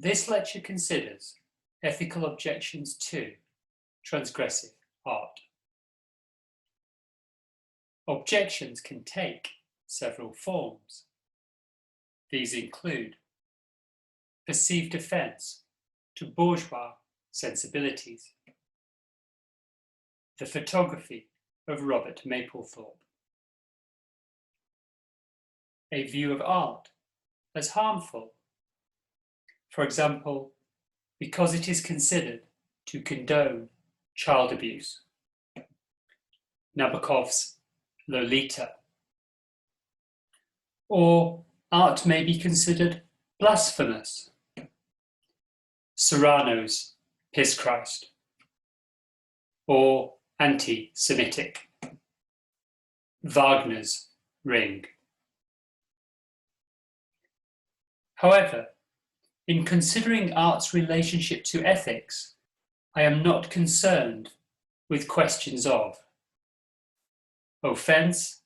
This lecture considers ethical objections to transgressive art. Objections can take several forms. These include perceived offence to bourgeois sensibilities, the photography of Robert Mapplethorpe, a view of art as harmful, for example, because it is considered to condone child abuse, Nabokov's Lolita, or art may be considered blasphemous, Serrano's Piss Christ, or anti-Semitic, Wagner's Ring. However, in considering art's relationship to ethics, I am not concerned with questions of offence,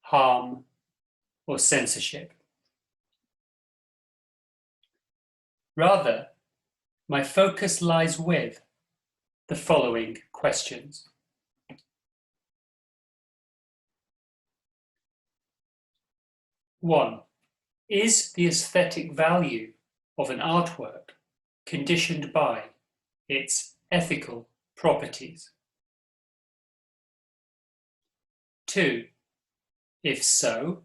harm, or censorship. Rather, my focus lies with the following questions. One, is the aesthetic value of an artwork conditioned by its ethical properties? Two, if so,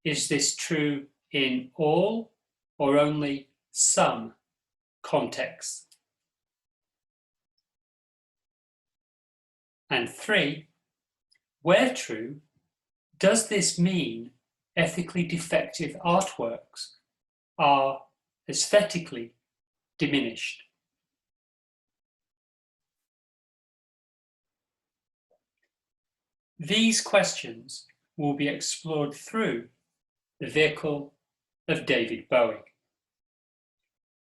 is this true in all or only some contexts? And three, where true, does this mean ethically defective artworks are aesthetically diminished? These questions will be explored through the vehicle of David Bowie,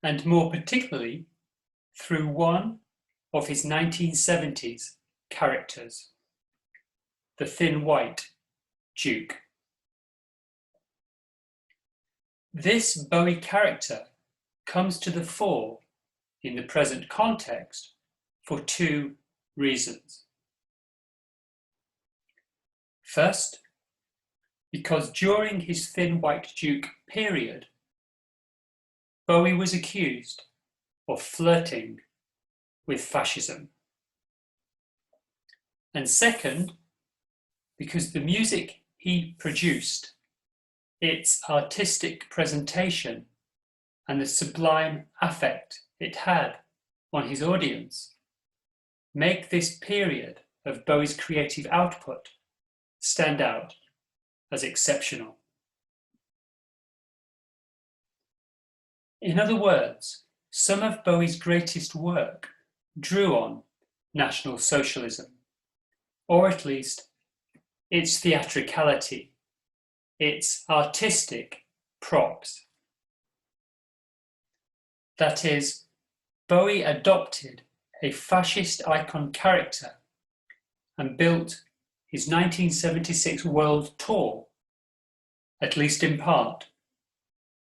and more particularly through one of his 1970s characters, the thin white Duke. This Bowie character comes to the fore in the present context for two reasons. First, because during his thin white Duke period, Bowie was accused of flirting with fascism. And second, because the music he produced, its artistic presentation, and the sublime affect it had on his audience, make this period of Bowie's creative output stand out as exceptional. In other words, some of Bowie's greatest work drew on National Socialism, or at least its theatricality, its artistic props. That is, Bowie adopted a fascist icon character and built his 1976 world tour, at least in part,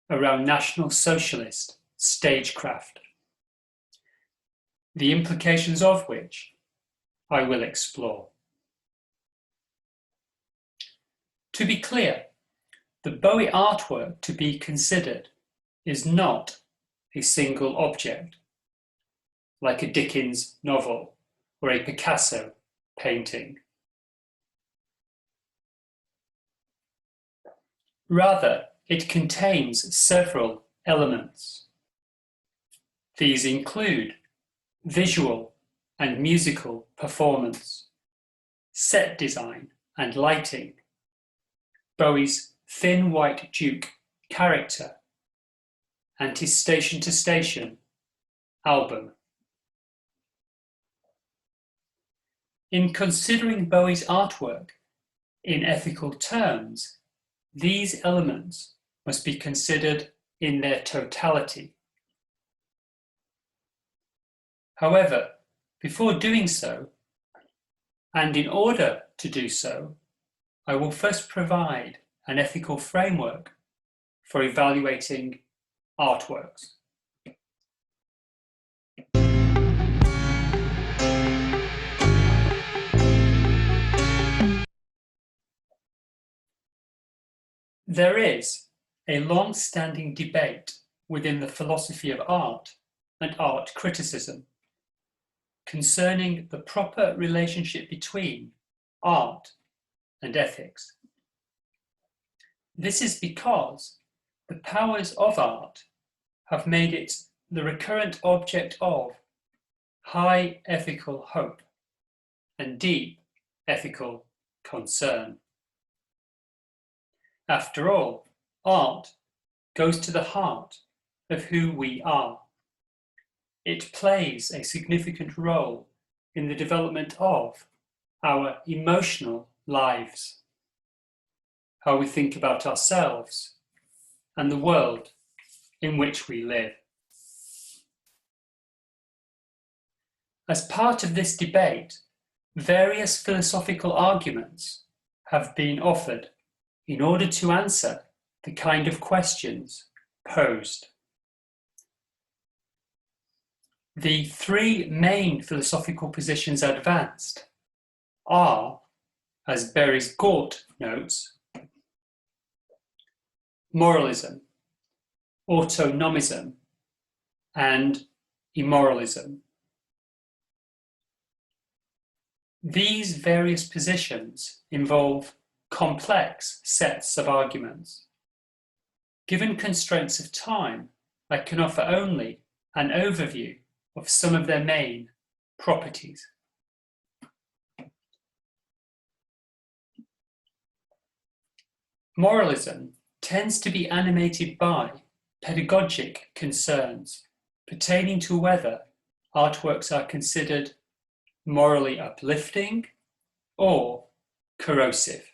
around National Socialist stagecraft, the implications of which I will explore. To be clear, the Bowie artwork to be considered is not a single object, like a Dickens novel or a Picasso painting. Rather, it contains several elements. These include visual and musical performance, set design and lighting, Bowie's thin white Duke character, and his Station to Station album. In considering Bowie's artwork in ethical terms, these elements must be considered in their totality. However, before doing so, and in order to do so, I will first provide an ethical framework for evaluating artworks. There is a long-standing debate within the philosophy of art and art criticism concerning the proper relationship between art and ethics. This is because the powers of art have made it the recurrent object of high ethical hope and deep ethical concern. After all, art goes to the heart of who we are. It plays a significant role in the development of our emotional lives, how we think about ourselves and the world in which we live. As part of this debate, various philosophical arguments have been offered in order to answer the kind of questions posed. The three main philosophical positions advanced are, as Berry's Gort notes, moralism, autonomism, and immoralism. These various positions involve complex sets of arguments. Given constraints of time, I can offer only an overview of some of their main properties. Moralism tends to be animated by pedagogic concerns pertaining to whether artworks are considered morally uplifting or corrosive.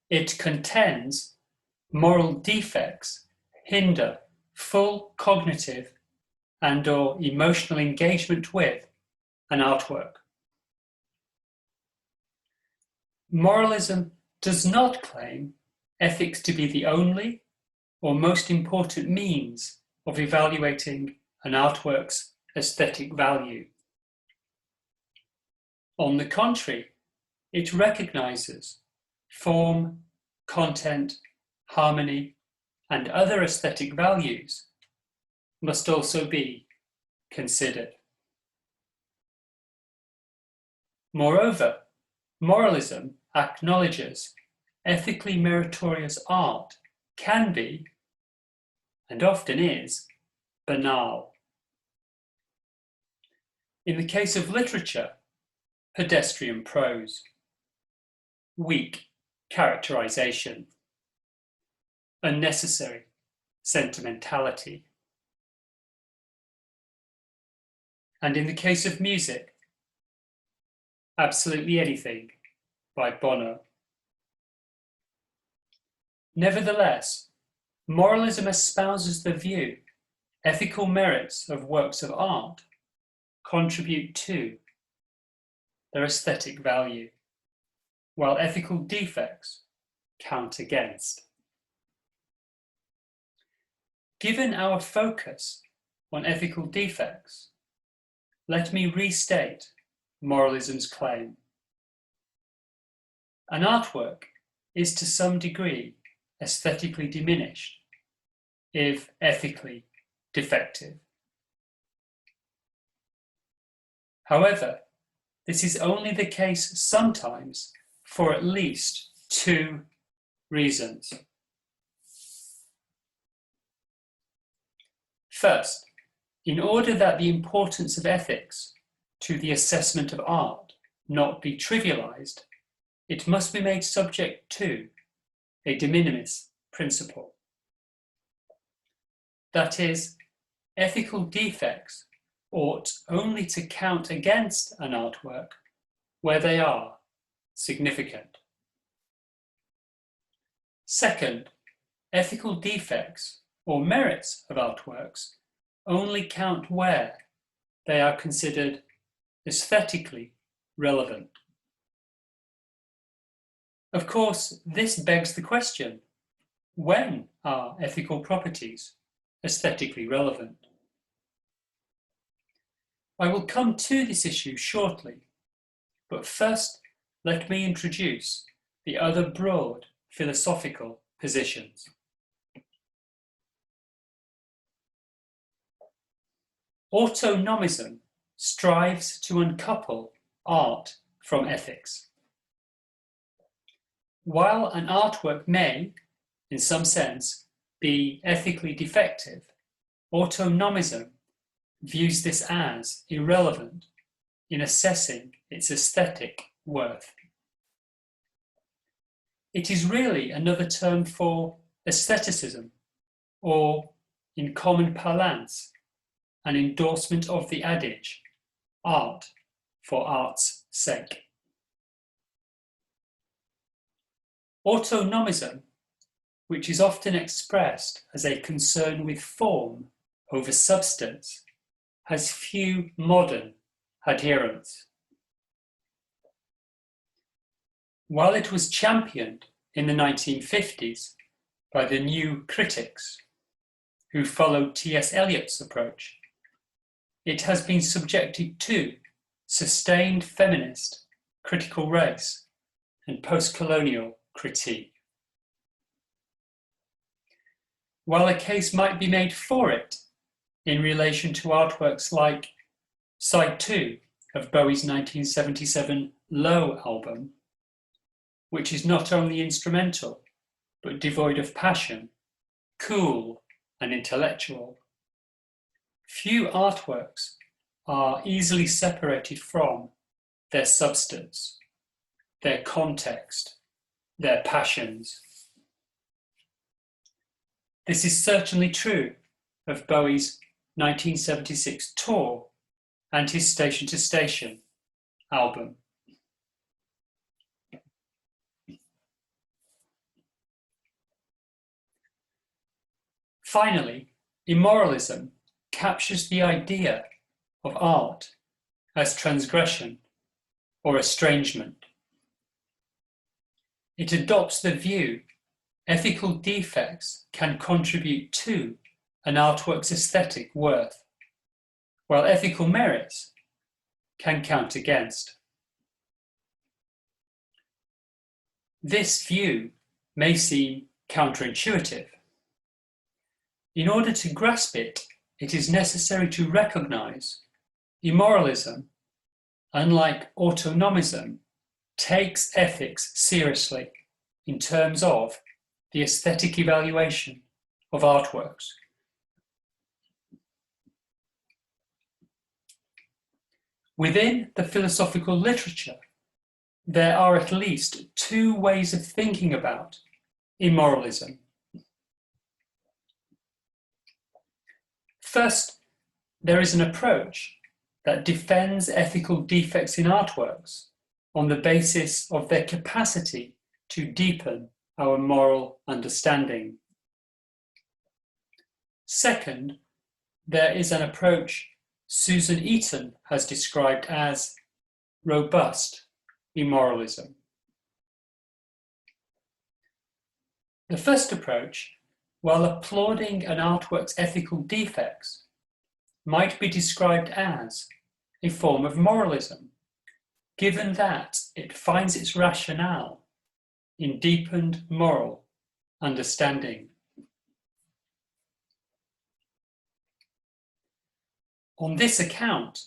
It contends moral defects hinder full cognitive and/or emotional engagement with an artwork. Moralism does not claim ethics to be the only or most important means of evaluating an artwork's aesthetic value. On the contrary, it recognizes form, content, harmony, and other aesthetic values must also be considered. Moreover, moralism acknowledges ethically meritorious art can be, and often is, banal. In the case of literature, pedestrian prose, weak characterization, unnecessary sentimentality. And in the case of music, absolutely anything by Bono. Nevertheless, moralism espouses the view ethical merits of works of art contribute to their aesthetic value, while ethical defects count against. Given our focus on ethical defects, let me restate moralism's claim. An artwork is to some degree aesthetically diminished, if ethically defective. However, this is only the case sometimes for at least two reasons. First, in order that the importance of ethics to the assessment of art not be trivialized, it must be made subject to a de minimis principle. That is, ethical defects ought only to count against an artwork where they are significant. Second, ethical defects or merits of artworks only count where they are considered aesthetically relevant. Of course, this begs the question, when are ethical properties aesthetically relevant? I will come to this issue shortly, but first let me introduce the other broad philosophical positions. Autonomism strives to uncouple art from ethics. While an artwork may, in some sense, be ethically defective, autonomism views this as irrelevant in assessing its aesthetic worth. It is really another term for aestheticism, or in common parlance, an endorsement of the adage, art for art's sake. Autonomism, which is often expressed as a concern with form over substance, has few modern adherents. While it was championed in the 1950s by the new critics who followed T.S. Eliot's approach, it has been subjected to sustained feminist, critical race, and post-colonial critique. While a case might be made for it in relation to artworks like Side 2 of Bowie's 1977 Low album, which is not only instrumental, but devoid of passion, cool and intellectual, few artworks are easily separated from their substance, their context, their passions. This is certainly true of Bowie's 1976 tour and his Station to Station album. Finally, immoralism captures the idea of art as transgression or estrangement. It adopts the view ethical defects can contribute to an artwork's aesthetic worth, while ethical merits can count against. This view may seem counterintuitive. In order to grasp it, it is necessary to recognize immoralism, unlike autonomism, takes ethics seriously in terms of the aesthetic evaluation of artworks. Within the philosophical literature, there are at least two ways of thinking about immoralism. First, there is an approach that defends ethical defects in artworks on the basis of their capacity to deepen our moral understanding. Second, there is an approach Susan Eaton has described as robust immoralism. The first approach, while applauding an artwork's ethical defects, might be described as a form of moralism, given that it finds its rationale in deepened moral understanding. On this account,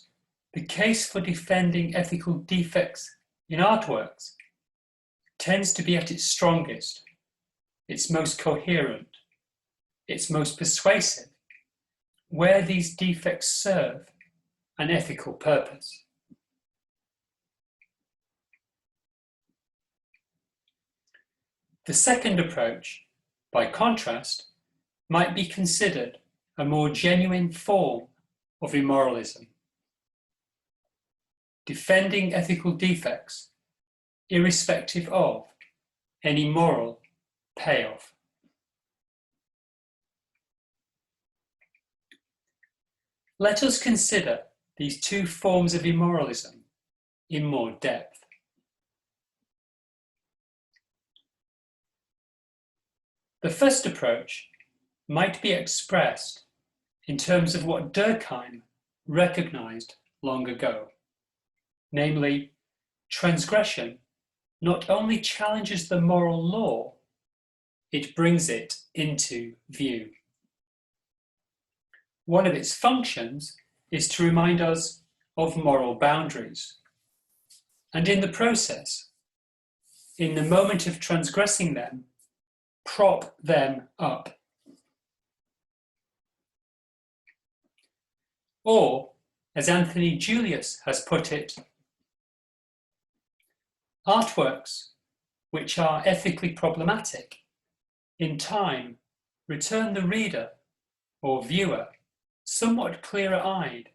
the case for defending ethical defects in artworks tends to be at its strongest, its most coherent, its most persuasive, where these defects serve an ethical purpose. The second approach, by contrast, might be considered a more genuine form of immoralism, defending ethical defects irrespective of any moral payoff. Let us consider these two forms of immoralism in more depth. The first approach might be expressed in terms of what Durkheim recognized long ago, namely, transgression not only challenges the moral law it brings it into view. One of its functions is to remind us of moral boundaries, and in the process, in the moment of transgressing them, prop them up. Or, as Anthony Julius has put it, artworks which are ethically problematic in time return the reader or viewer somewhat clearer-eyed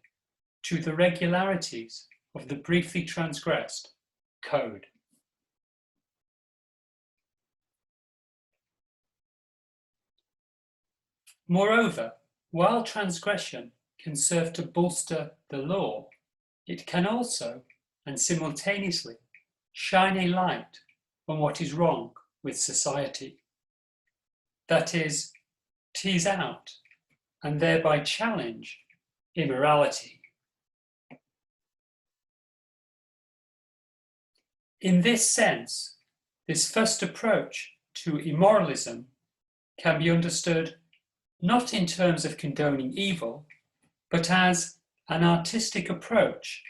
to the regularities of the briefly transgressed code. Moreover, while transgression can serve to bolster the law, it can also, and simultaneously, shine a light on what is wrong with society. That is, tease out and thereby challenge immorality. In this sense, this first approach to immoralism can be understood not in terms of condoning evil, but as an artistic approach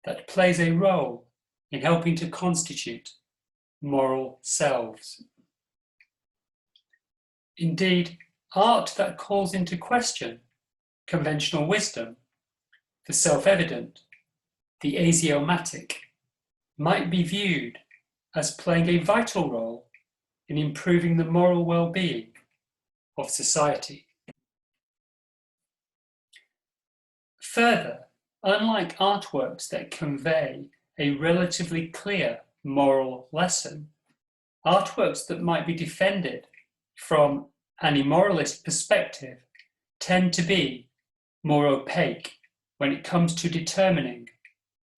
that plays a role in helping to constitute moral selves. Indeed, art that calls into question conventional wisdom, the self-evident, the axiomatic, might be viewed as playing a vital role in improving the moral well-being of society. Further, unlike artworks that convey a relatively clear moral lesson, artworks that might be defended from an immoralist perspective tend to be more opaque when it comes to determining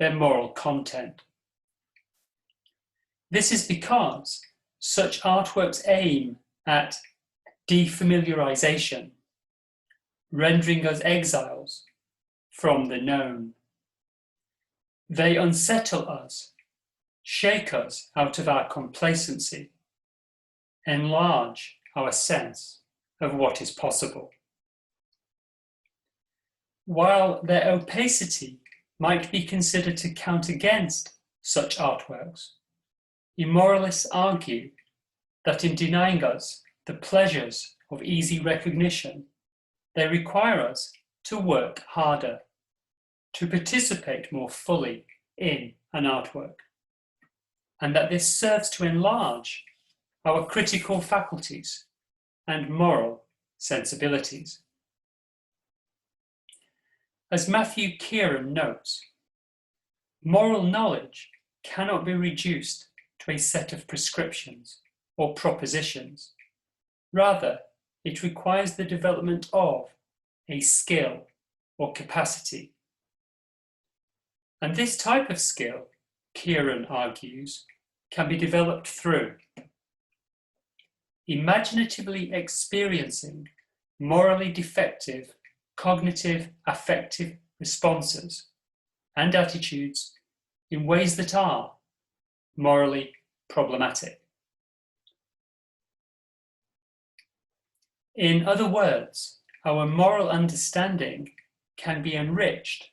their moral content. This is because such artworks aim at defamiliarization, rendering us exiles from the known. They unsettle us, shake us out of our complacency, enlarge our sense of what is possible. While their opacity might be considered to count against such artworks, immoralists argue that in denying us the pleasures of easy recognition, they require us to work harder, to participate more fully in an artwork, and that this serves to enlarge our critical faculties and moral sensibilities. As Matthew Kieran notes, moral knowledge cannot be reduced to a set of prescriptions or propositions. Rather, it requires the development of a skill or capacity. And this type of skill, Kieran argues, can be developed through imaginatively experiencing morally defective cognitive affective responses and attitudes in ways that are morally problematic. In other words, our moral understanding can be enriched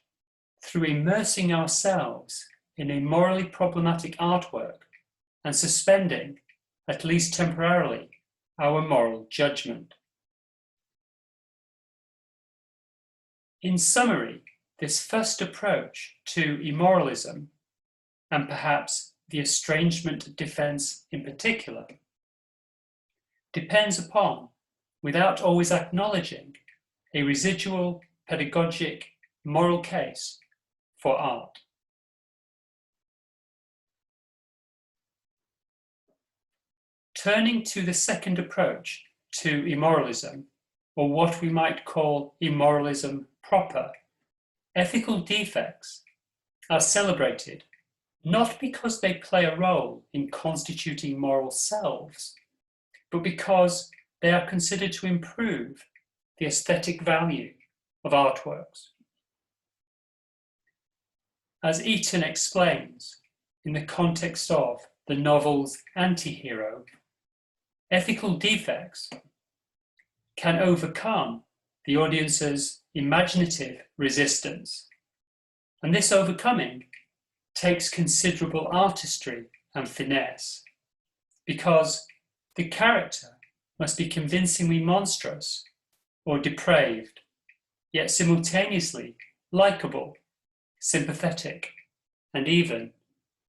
through immersing ourselves in a morally problematic artwork and suspending, at least temporarily, our moral judgment. In summary, this first approach to immoralism, and perhaps the estrangement defense in particular, depends upon, without always acknowledging, a residual pedagogic moral case for art. Turning to the second approach to immoralism, or what we might call immoralism proper, ethical defects are celebrated not because they play a role in constituting moral selves, but because they are considered to improve the aesthetic value of artworks. As Eaton explains in the context of the novel's anti-hero, ethical defects can overcome the audience's imaginative resistance. And this overcoming takes considerable artistry and finesse, because the character must be convincingly monstrous or depraved, yet simultaneously likable, sympathetic, and even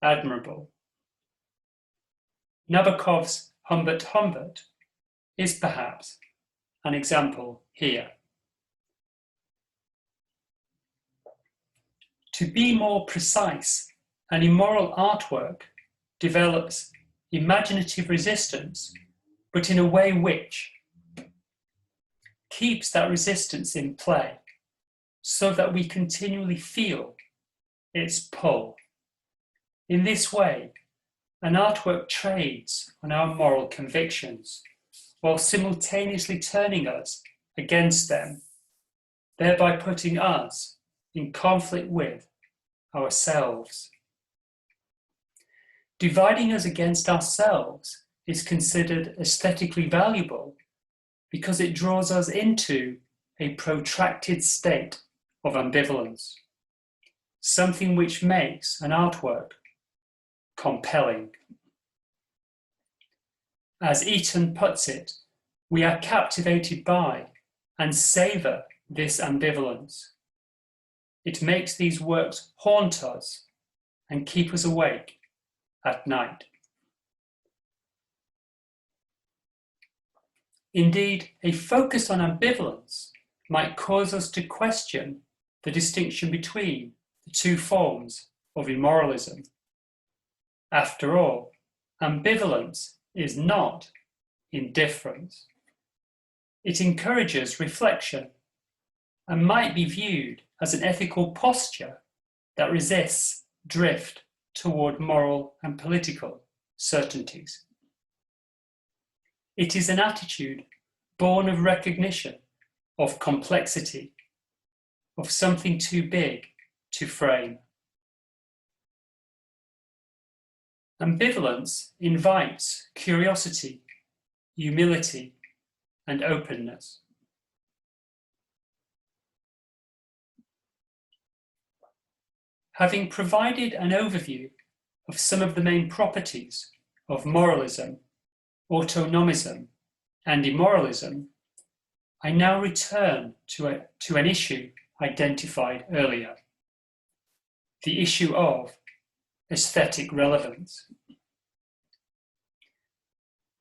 admirable. Nabokov's Humbert Humbert is perhaps an example here. To be more precise, an immoral artwork develops imaginative resistance, but in a way which keeps that resistance in play so that we continually feel its pull. In this way, an artwork trades on our moral convictions while simultaneously turning us against them, thereby putting us in conflict with ourselves. Dividing us against ourselves is considered aesthetically valuable because it draws us into a protracted state of ambivalence, something which makes an artwork compelling. As Eaton puts it, we are captivated by and savour this ambivalence. It makes these works haunt us and keep us awake at night. Indeed, a focus on ambivalence might cause us to question the distinction between the two forms of immoralism. After all, ambivalence is not indifference. It encourages reflection and might be viewed as an ethical posture that resists drift toward moral and political certainties. It is an attitude born of recognition of complexity, of something too big to frame. Ambivalence invites curiosity, humility, and openness. Having provided an overview of some of the main properties of moralism, autonomism, and immoralism, I now return to an issue identified earlier, the issue of aesthetic relevance.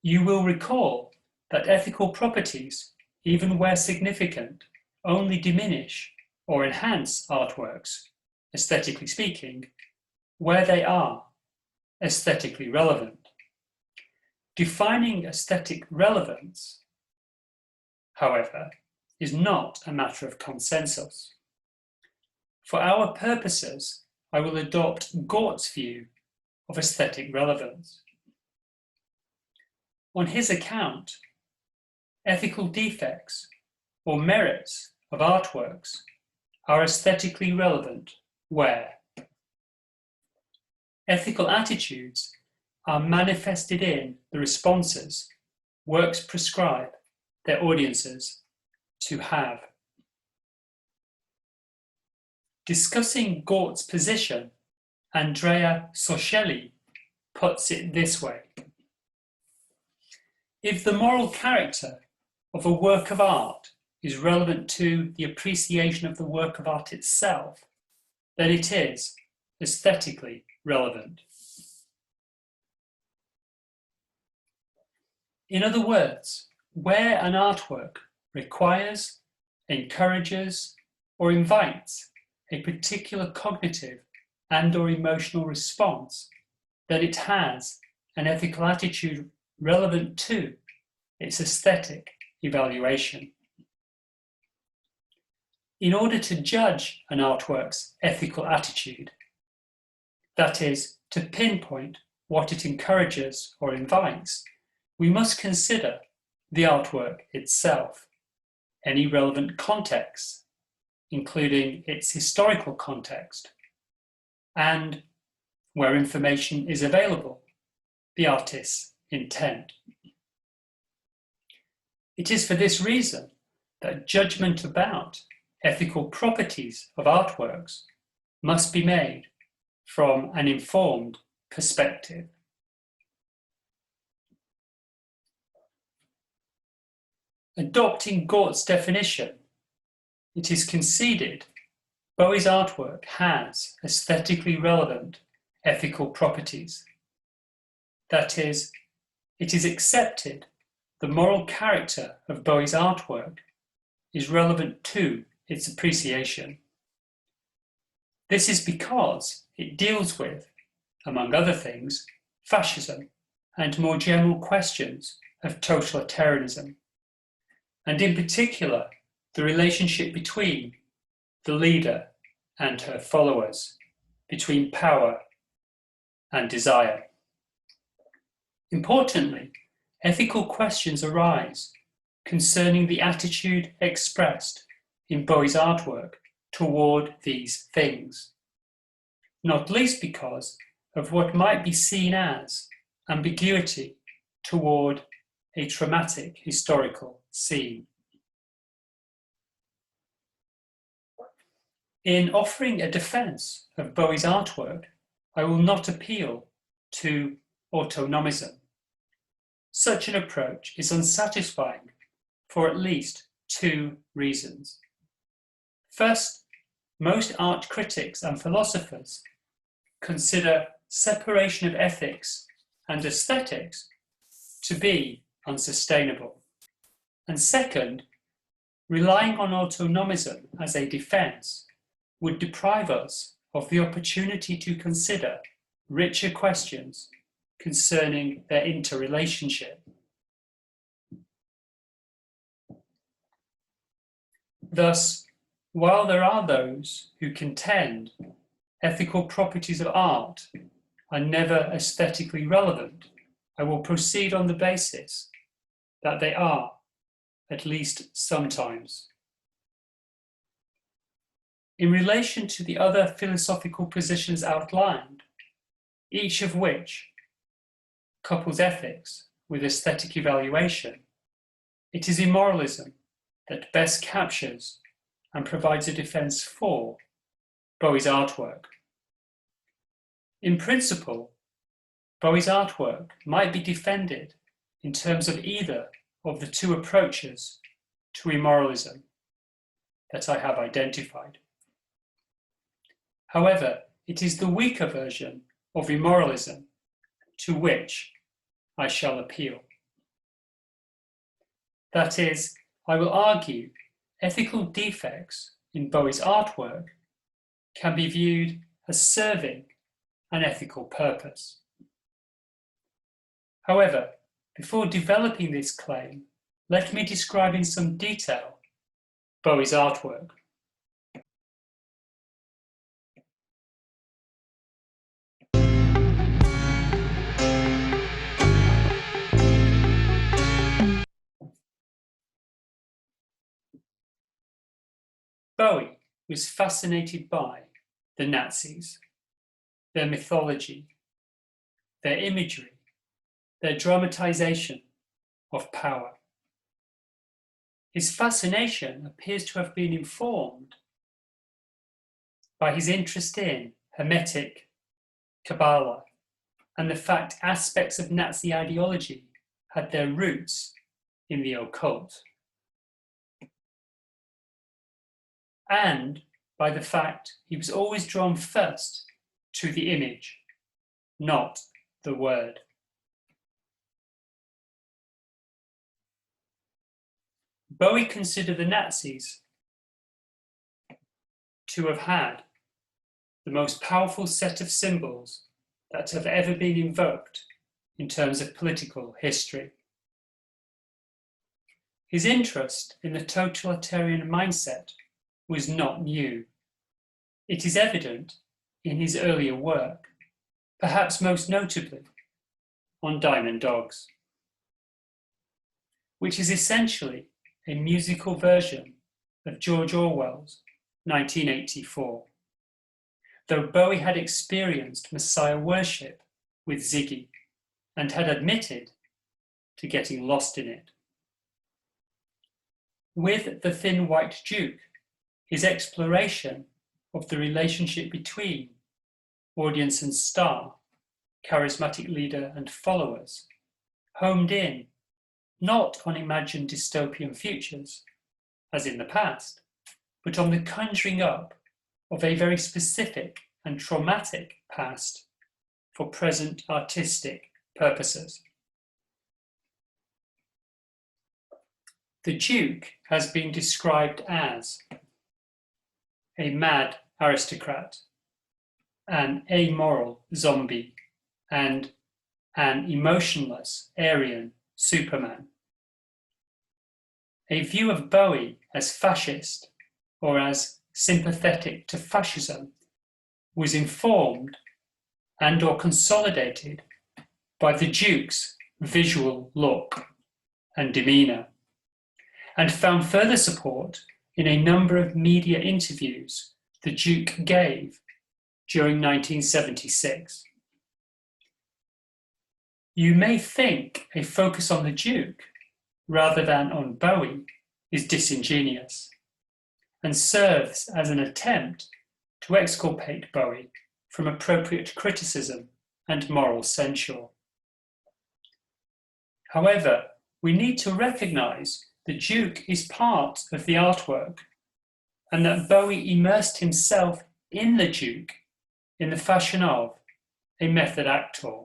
You will recall that ethical properties, even where significant, only diminish or enhance artworks, aesthetically speaking, where they are aesthetically relevant. Defining aesthetic relevance, however, is not a matter of consensus. For our purposes, I will adopt Gort's view of aesthetic relevance. On his account, ethical defects or merits of artworks are aesthetically relevant where ethical attitudes are manifested in the responses works prescribe their audiences to have. Discussing Gort's position, Andrea Sochelli puts it this way. If the moral character of a work of art is relevant to the appreciation of the work of art itself, then it is aesthetically relevant. In other words, where an artwork requires, encourages, or invites a particular cognitive and/or emotional response, then it has an ethical attitude relevant to its aesthetic evaluation. In order to judge an artwork's ethical attitude, that is, to pinpoint what it encourages or invites, we must consider the artwork itself, any relevant context, including its historical context, and, where information is available, the artist's intent. It is for this reason that judgment about ethical properties of artworks must be made from an informed perspective. Adopting Gort's definition, it is conceded Bowie's artwork has aesthetically relevant ethical properties. That is, it is accepted the moral character of Bowie's artwork is relevant to its appreciation. This is because it deals with, among other things, fascism and more general questions of totalitarianism, and in particular, the relationship between the leader and her followers, between power and desire. Importantly, ethical questions arise concerning the attitude expressed in Bowie's artwork toward these things, not least because of what might be seen as ambiguity toward a traumatic historical scene. In offering a defense of Bowie's artwork, I will not appeal to autonomism. Such an approach is unsatisfying for at least two reasons. First, most art critics and philosophers consider separation of ethics and aesthetics to be unsustainable. And second, relying on autonomism as a defense would deprive us of the opportunity to consider richer questions concerning their interrelationship. Thus, while there are those who contend ethical properties of art are never aesthetically relevant, I will proceed on the basis that they are, at least sometimes. In relation to the other philosophical positions outlined, each of which couples ethics with aesthetic evaluation, it is immoralism that best captures and provides a defense for Bowie's artwork. In principle, Bowie's artwork might be defended in terms of either of the two approaches to immoralism that I have identified. However, it is the weaker version of immoralism to which I shall appeal. That is, I will argue ethical defects in Bowie's artwork can be viewed as serving an ethical purpose. However, before developing this claim, let me describe in some detail Bowie's artwork. Bowie was fascinated by the Nazis, their mythology, their imagery, their dramatization of power. His fascination appears to have been informed by his interest in Hermetic Kabbalah and the fact aspects of Nazi ideology had their roots in the occult, and by the fact he was always drawn first to the image, not the word. Bowie considered the Nazis to have had the most powerful set of symbols that have ever been invoked in terms of political history. His interest in the totalitarian mindset was not new. It is evident in his earlier work, perhaps most notably on Diamond Dogs, which is essentially a musical version of George Orwell's 1984, though Bowie had experienced Messiah worship with Ziggy and had admitted to getting lost in it. with The Thin White Duke, his exploration of the relationship between audience and star, charismatic leader and followers, homed in not on imagined dystopian futures, as in the past, but on the conjuring up of a very specific and traumatic past for present artistic purposes. The Duke has been described as a mad aristocrat, an amoral zombie, and an emotionless Aryan Superman. A view of Bowie as fascist or as sympathetic to fascism was informed and or consolidated by the Duke's visual look and demeanour, and found further support in a number of media interviews the Duke gave during 1976. You may think a focus on the Duke rather than on Bowie is disingenuous and serves as an attempt to exculpate Bowie from appropriate criticism and moral censure. However, we need to recognise the Duke is part of the artwork and that Bowie immersed himself in the Duke in the fashion of a method actor,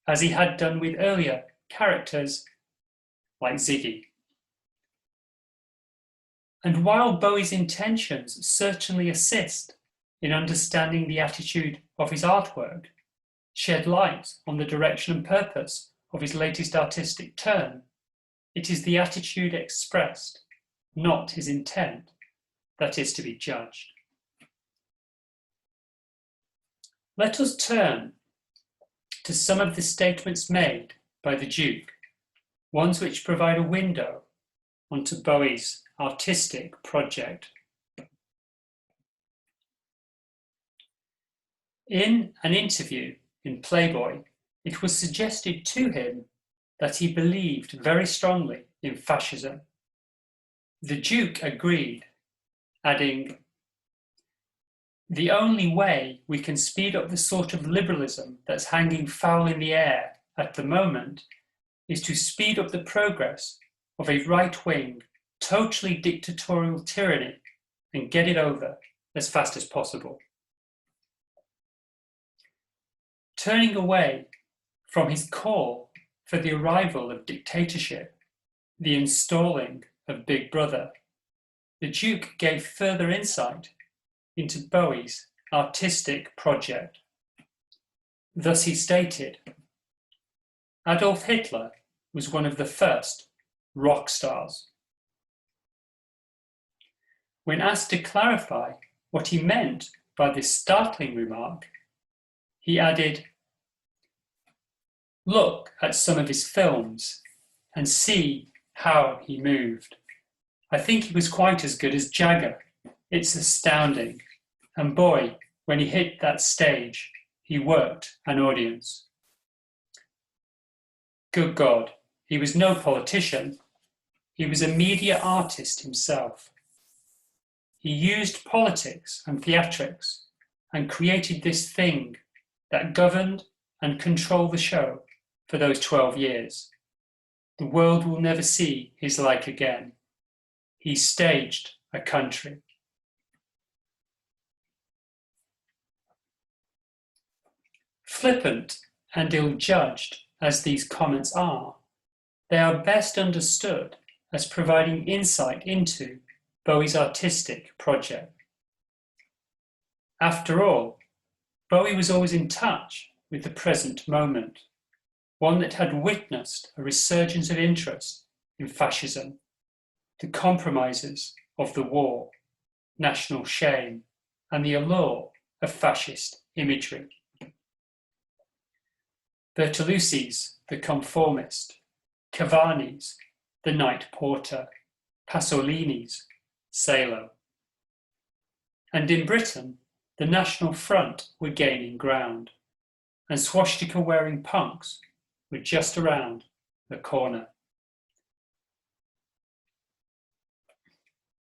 as he had done with earlier characters like Ziggy. And while Bowie's intentions certainly assist in understanding the attitude of his artwork, shed light on the direction and purpose of his latest artistic turn, it is the attitude expressed, not his intent, that is to be judged. Let us turn to some of the statements made by the Duke, ones which provide a window onto Bowie's artistic project. In an interview in Playboy, it was suggested to him that he believed very strongly in fascism. The Duke agreed, adding, "The only way we can speed up the sort of liberalism that's hanging foul in the air at the moment is to speed up the progress of a right-wing, totally dictatorial tyranny and get it over as fast as possible." Turning away from his call for the arrival of dictatorship, the installing of Big Brother, the Duke gave further insight into Bowie's artistic project. Thus he stated, "Adolf Hitler was one of the first rock stars." When asked to clarify what he meant by this startling remark, he added, "Look at some of his films and see how he moved. I think he was quite as good as Jagger. It's astounding. And boy, when he hit that stage, he worked an audience." Good God, he was no politician. He was a media artist himself. He used politics and theatrics and created this thing that governed and controlled the show for those 12 years. The world will never see his like again. He staged a country. Flippant and ill-judged as these comments are, they are best understood as providing insight into Bowie's artistic project. After all, Bowie was always in touch with the present moment, one that had witnessed a resurgence of interest in fascism, the compromises of the war, national shame, and the allure of fascist imagery. Bertolucci's The Conformist, Cavani's The Night Porter, Pasolini's Salo. And in Britain, the National Front were gaining ground, and swastika-wearing punks were just around the corner.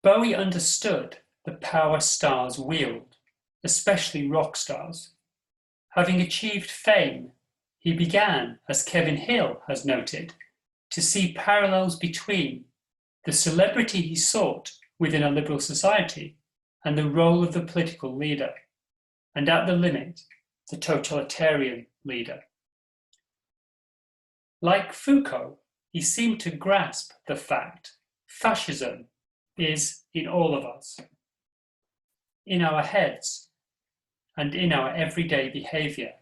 Bowie understood the power stars wield, especially rock stars. Having achieved fame, he began, as Kevin Hill has noted, to see parallels between the celebrity he sought within a liberal society and the role of the political leader, and at the limit, the totalitarian leader. Like Foucault, he seemed to grasp the fact fascism is in all of us, in our heads and in our everyday behaviour,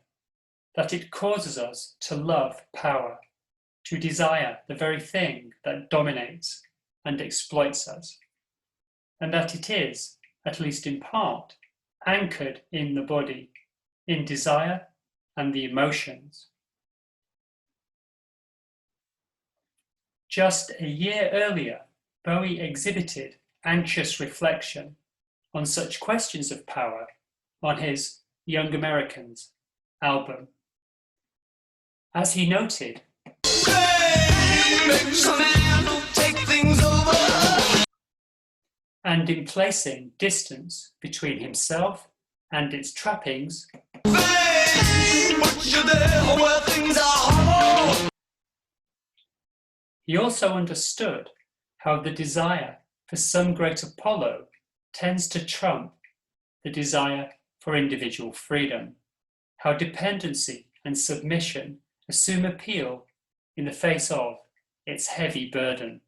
that it causes us to love power, to desire the very thing that dominates and exploits us, and that it is, at least in part, anchored in the body, in desire and the emotions. Just a year earlier, Bowie exhibited anxious reflection on such questions of power on his Young Americans album. As he noted, and in placing distance between himself and its trappings, he also understood how the desire for some great Apollo tends to trump the desire for individual freedom, how dependency and submission assume appeal in the face of its heavy burden.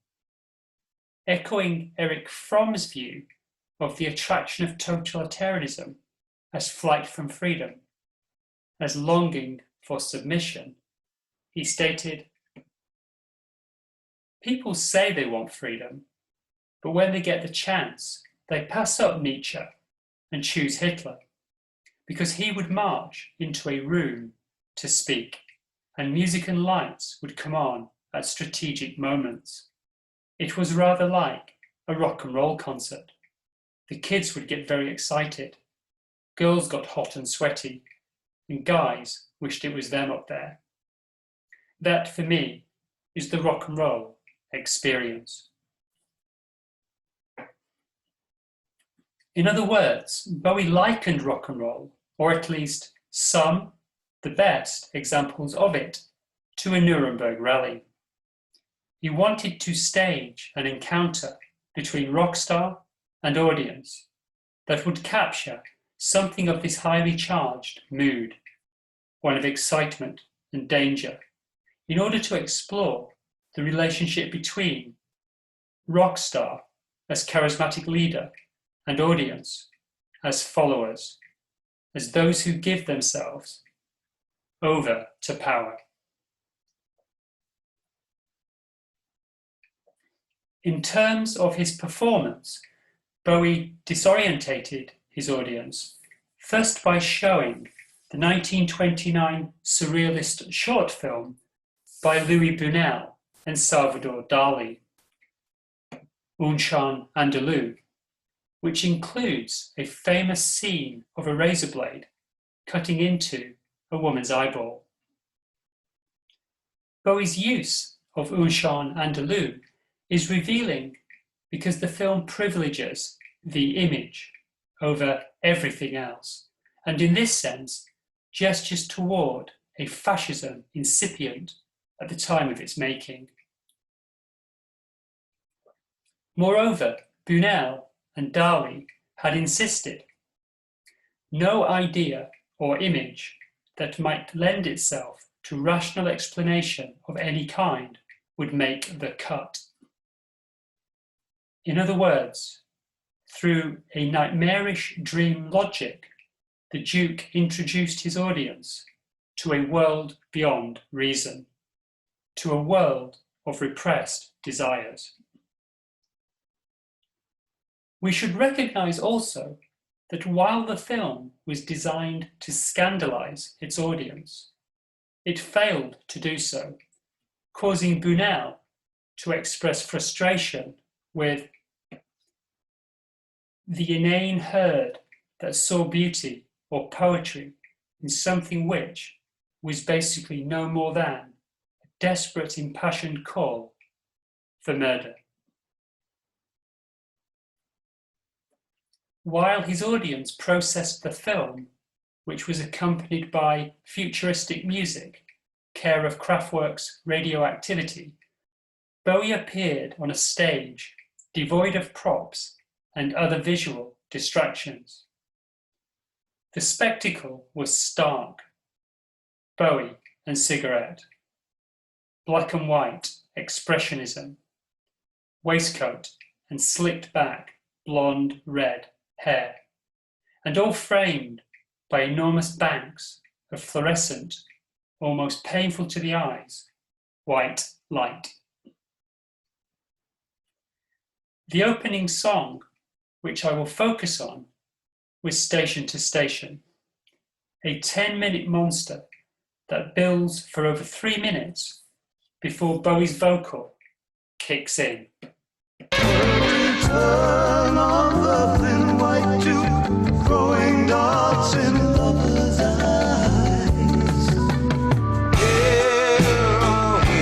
Echoing Erich Fromm's view of the attraction of totalitarianism as flight from freedom, as longing for submission, he stated, "People say they want freedom, but when they get the chance, they pass up Nietzsche and choose Hitler, because he would march into a room to speak, and music and lights would come on at strategic moments. It was rather like a rock and roll concert. The kids would get very excited, girls got hot and sweaty, and guys wished it was them up there. That, for me, is the rock and roll experience." In other words, Bowie likened rock and roll, or at least some, the best examples of it, to a Nuremberg rally. He wanted to stage an encounter between rock star and audience that would capture something of this highly charged mood, one of excitement and danger, in order to explore the relationship between rock star as charismatic leader and audience as followers, as those who give themselves over to power. In terms of his performance, Bowie disorientated his audience, first by showing the 1929 surrealist short film by Louis Buñuel and Salvador Dali, Un Chien Andalou, which includes a famous scene of a razor blade cutting into a woman's eyeball. Bowie's use of Un Chien Andalou is revealing because the film privileges the image over everything else, and in this sense, gestures toward a fascism incipient at the time of its making. Moreover, Buñuel and Dali had insisted no idea or image that might lend itself to rational explanation of any kind would make the cut. In other words, through a nightmarish dream logic, the Duke introduced his audience to a world beyond reason, to a world of repressed desires. We should recognize also that while the film was designed to scandalize its audience, it failed to do so, causing Buñuel to express frustration with the inane herd that saw beauty or poetry in something which was basically no more than a desperate, impassioned call for murder. While his audience processed the film, which was accompanied by futuristic music, care of Kraftwerk's Radioactivity, Bowie appeared on a stage devoid of props and other visual distractions. The spectacle was stark. Bowie and cigarette, black and white expressionism, waistcoat and slicked back blonde red hair, and all framed by enormous banks of fluorescent, almost painful to the eyes, white light. The opening song, which I will focus on, was Station to Station, a 10-minute monster that builds for over 3 minutes before Bowie's vocal kicks in. Turn on the thin white tube, throwing darts in lovers' eyes. Here are we,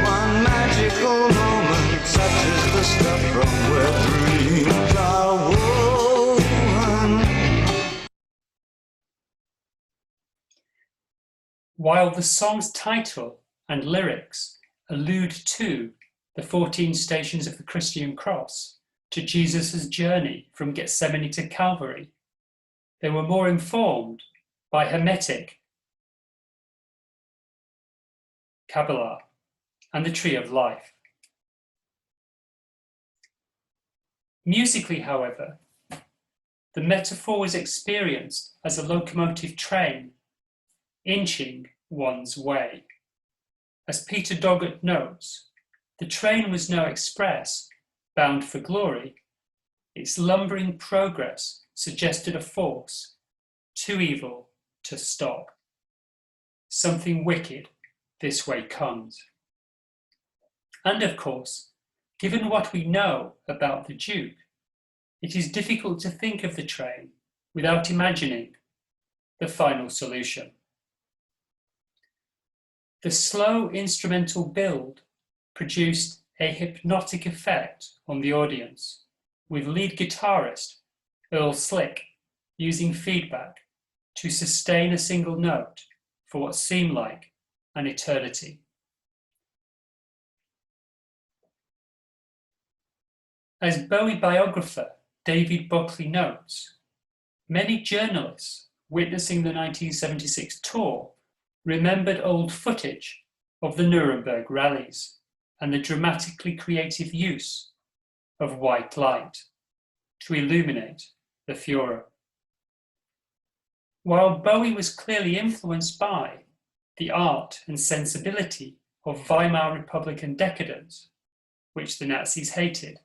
one magical moment, such as the stuff from where dreams are woven. While the song's title and lyrics allude to the 14 stations of the Christian cross, to Jesus' journey from Gethsemane to Calvary, they were more informed by Hermetic, Kabbalah, and the Tree of Life. Musically, however, the metaphor was experienced as a locomotive train inching one's way. As Peter Doggett notes, the train was no express, bound for glory. Its lumbering progress suggested a force, too evil to stop. Something wicked this way comes. And of course, given what we know about the Duke, it is difficult to think of the train without imagining the final solution. The slow instrumental build produced a hypnotic effect on the audience, with lead guitarist Earl Slick using feedback to sustain a single note for what seemed like an eternity. As Bowie biographer David Buckley notes, many journalists witnessing the 1976 tour remembered old footage of the Nuremberg rallies and the dramatically creative use of white light to illuminate the Führer. While Bowie was clearly influenced by the art and sensibility of Weimar Republican decadence, which the Nazis hated,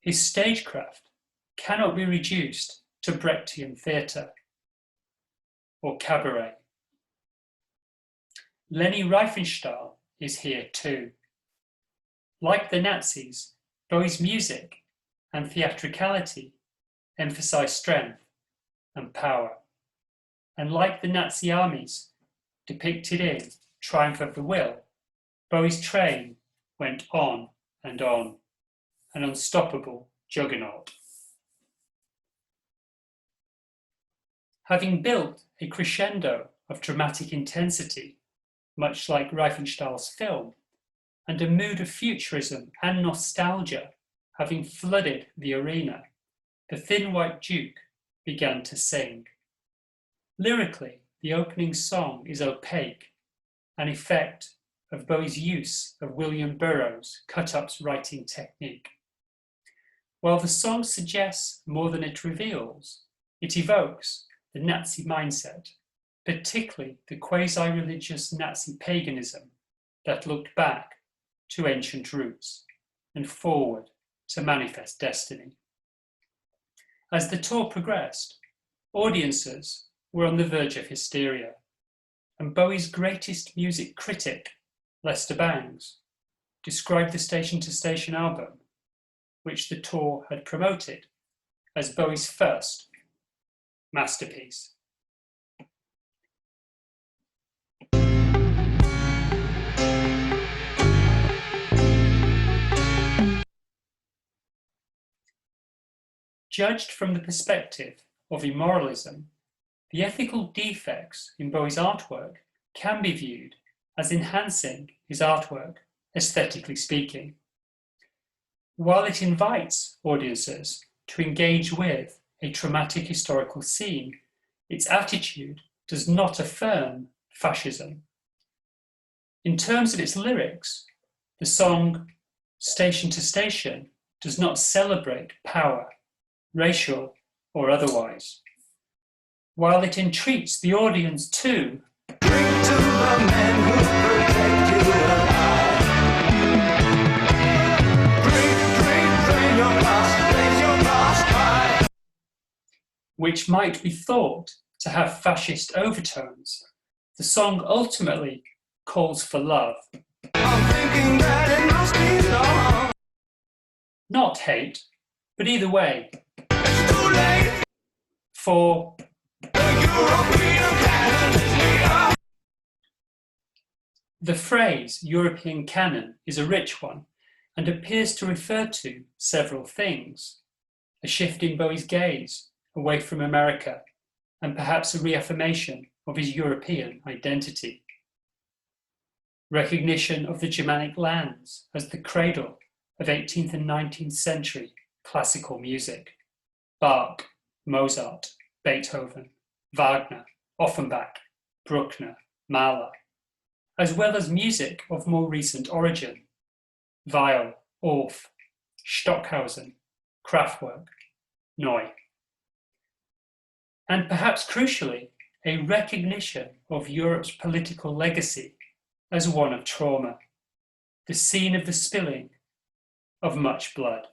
his stagecraft cannot be reduced to Brechtian theatre or cabaret. Leni Riefenstahl is here too. Like the Nazis, Bowie's music and theatricality emphasize strength and power. And like the Nazi armies depicted in Triumph of the Will, Bowie's train went on, an unstoppable juggernaut. Having built a crescendo of dramatic intensity, much like Riefenstahl's film, and a mood of futurism and nostalgia having flooded the arena, the Thin White Duke began to sing. Lyrically, the opening song is opaque, an effect of Bowie's use of William Burroughs' cut-ups writing technique. While the song suggests more than it reveals, it evokes the Nazi mindset, particularly the quasi-religious Nazi paganism that looked back to ancient roots and forward to manifest destiny. As the tour progressed, audiences were on the verge of hysteria, and Bowie's greatest music critic, Lester Bangs, described the Station to Station album, which the tour had promoted, as Bowie's first masterpiece. Judged from the perspective of immoralism, the ethical defects in Bowie's artwork can be viewed as enhancing his artwork, aesthetically speaking. While it invites audiences to engage with a traumatic historical scene, its attitude does not affirm fascism. In terms of its lyrics, the song Station to Station does not celebrate power, racial or otherwise, while it entreats the audience to Drink to the men who protect you and I. Drink your glass, raise your glass high. which might be thought to have fascist overtones. The song ultimately calls for love. I'm thinking that it must be love. Not hate, but either way, It's too late. for The European canon is here. the phrase European canon is a rich one and appears to refer to several things. A shift in Bowie's gaze away from America and perhaps a reaffirmation of his European identity. Recognition of the Germanic lands as the cradle of 18th and 19th century classical music. Bach, Mozart, Beethoven, Wagner, Offenbach, Bruckner, Mahler, as well as music of more recent origin. Weill, Orff, Stockhausen, Kraftwerk, Norrie. And perhaps crucially, a recognition of Europe's political legacy as one of trauma, the scene of the spilling of much blood.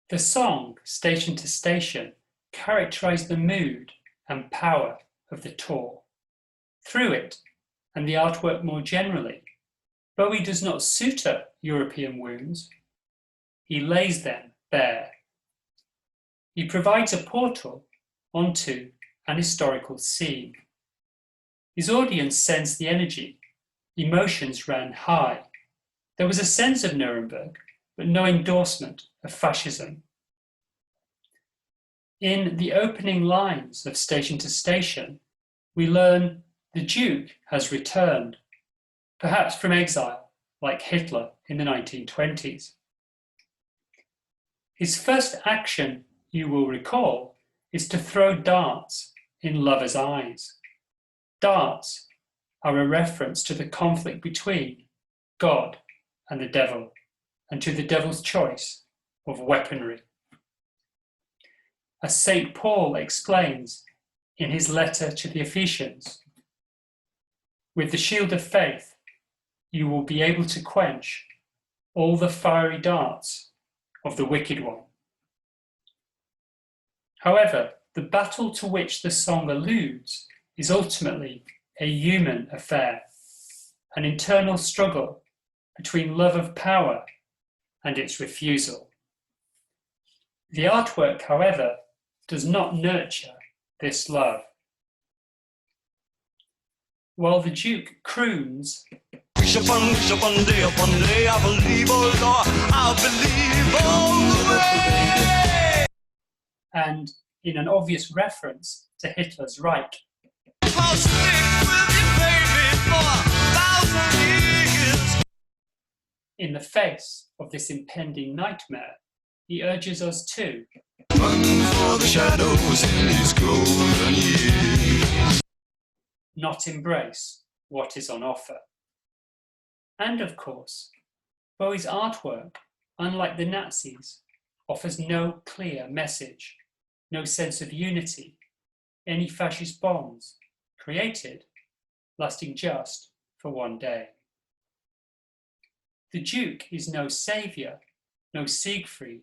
The song, Station to Station, characterized the mood and power of the tour. Through it, and the artwork more generally, Bowie does not suture European wounds, he lays them bare. He provides a portal onto an historical scene. His audience sensed the energy, emotions ran high. There was a sense of Nuremberg, but no endorsement of fascism. In the opening lines of Station to Station, we learn the Duke has returned, perhaps from exile, like Hitler in the 1920s. His first action, you will recall, is to throw darts in lovers' eyes. Darts are a reference to the conflict between God and the devil, and to the devil's choice of weaponry. As St. Paul explains in his letter to the Ephesians, with the shield of faith, you will be able to quench all the fiery darts of the wicked one. However, the battle to which the song alludes is ultimately a human affair, an internal struggle between love of power and its refusal. The artwork, however, does not nurture this love. While the Duke croons, Wish upon day, I believe, oh Lord, I believe all the way. and in an obvious reference to Hitler's Reich, I'll stick with you, baby, for 1,000 years. in the face of this impending nightmare, he urges us to Run for the shadows in these golden years. not embrace what is on offer. And of course, Bowie's artwork, unlike the Nazis, offers no clear message, no sense of unity, any fascist bonds created, lasting just for one day. The Duke is no saviour, no Siegfried.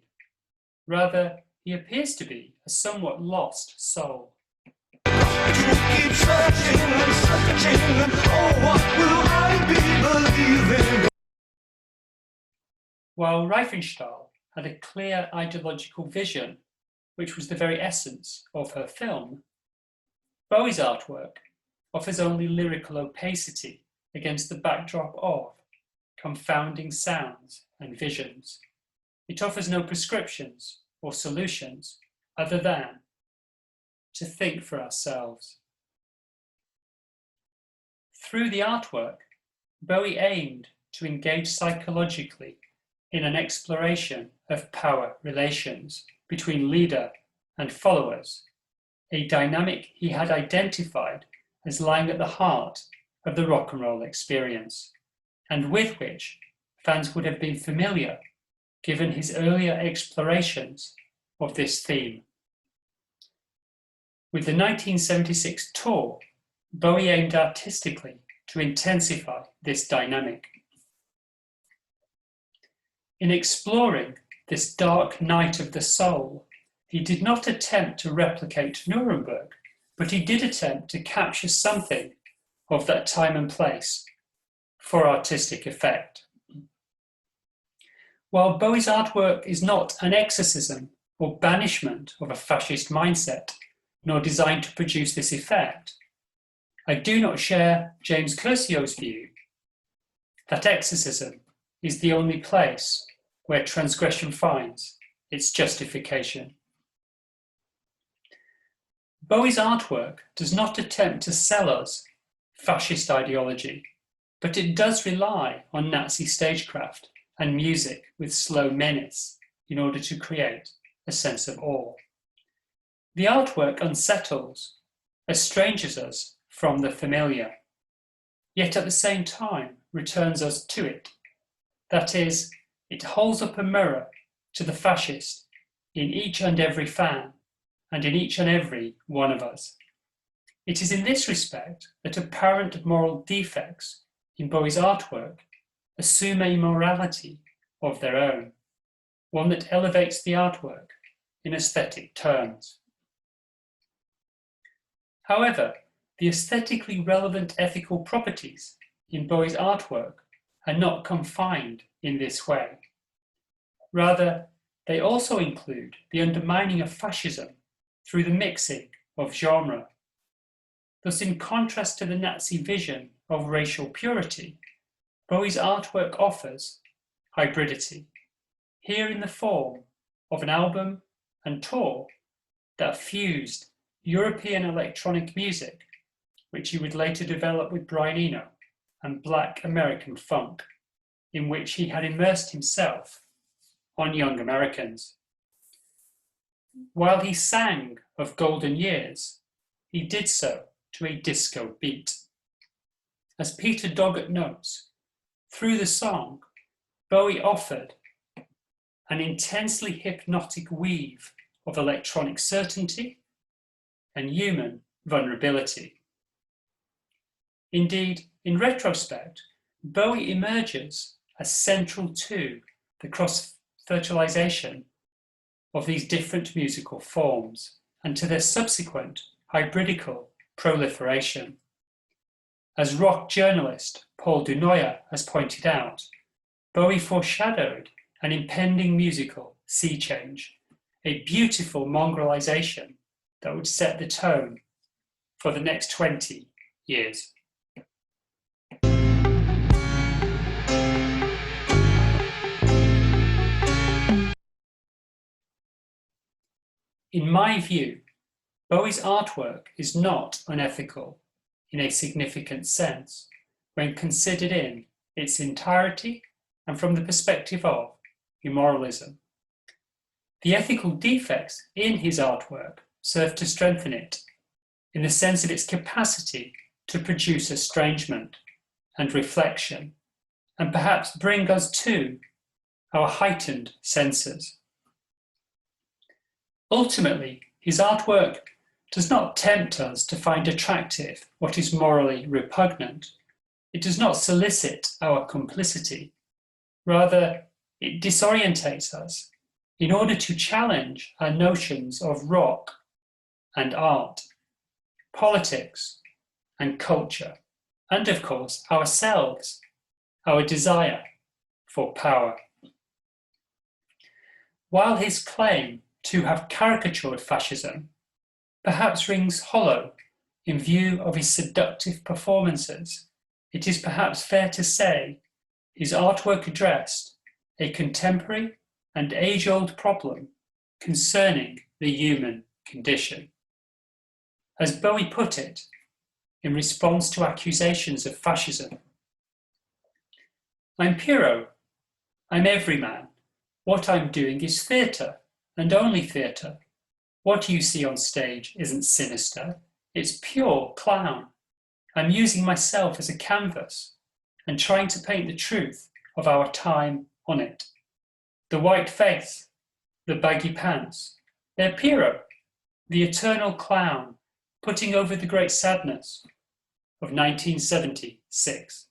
Rather, he appears to be a somewhat lost soul. Keep searching and searching, and oh, what will I be believing? While Riefenstahl had a clear ideological vision, which was the very essence of her film, Bowie's artwork offers only lyrical opacity against the backdrop of confounding sounds and visions. It offers no prescriptions or solutions other than to think for ourselves. Through the artwork, Bowie aimed to engage psychologically in an exploration of power relations between leader and followers, a dynamic he had identified as lying at the heart of the rock and roll experience, and with which fans would have been familiar given his earlier explorations of this theme. With the 1976 tour, Bowie aimed artistically to intensify this dynamic. In exploring this dark night of the soul, he did not attempt to replicate Nuremberg, but he did attempt to capture something of that time and place for artistic effect. While Bowie's artwork is not an exorcism or banishment of a fascist mindset, nor designed to produce this effect, I do not share James Curcio's view that exorcism is the only place where transgression finds its justification. Bowie's artwork does not attempt to sell us fascist ideology, but it does rely on Nazi stagecraft and music with slow menace in order to create a sense of awe. The artwork unsettles, estranges us from the familiar, yet at the same time returns us to it. That is, it holds up a mirror to the fascist in each and every fan and in each and every one of us. It is in this respect that apparent moral defects in Bowie's artwork assume a morality of their own, one that elevates the artwork in aesthetic terms. However, the aesthetically relevant ethical properties in Bowie's artwork are not confined in this way. Rather, they also include the undermining of fascism through the mixing of genre. Thus, in contrast to the Nazi vision of racial purity, Bowie's artwork offers hybridity, here in the form of an album and tour that fused European electronic music, which he would later develop with Brian Eno, and Black American funk, in which he had immersed himself on young Americans. While he sang of golden years, he did so to a disco beat. As Peter Doggett notes, through the song, Bowie offered an intensely hypnotic weave of electronic certainty and human vulnerability. Indeed, in retrospect, Bowie emerges as central to the cross-fertilization of these different musical forms and to their subsequent hybridical proliferation. As rock journalist Paul Dunoyer has pointed out, Bowie foreshadowed an impending musical sea change, a beautiful mongrelization that would set the tone for the next 20 years. In my view, Bowie's artwork is not unethical in a significant sense when considered in its entirety and from the perspective of immoralism. The ethical defects in his artwork serve to strengthen it in the sense of its capacity to produce estrangement and reflection, and perhaps bring us to our heightened senses. Ultimately, his artwork does not tempt us to find attractive what is morally repugnant. It does not solicit our complicity. Rather, it disorientates us in order to challenge our notions of rock and art, politics and culture, and of course, ourselves, our desire for power. While his claim to have caricatured fascism perhaps rings hollow in view of his seductive performances, it is perhaps fair to say his artwork addressed a contemporary and age-old problem concerning the human condition. As Bowie put it, in response to accusations of fascism, "I'm Pyrrho, I'm everyman. What I'm doing is theatre, and only theatre. What you see on stage isn't sinister, it's pure clown. I'm using myself as a canvas and trying to paint the truth of our time on it. The white face, the baggy pants, they're Pyrrho, the eternal clown, putting over the great sadness of 1976.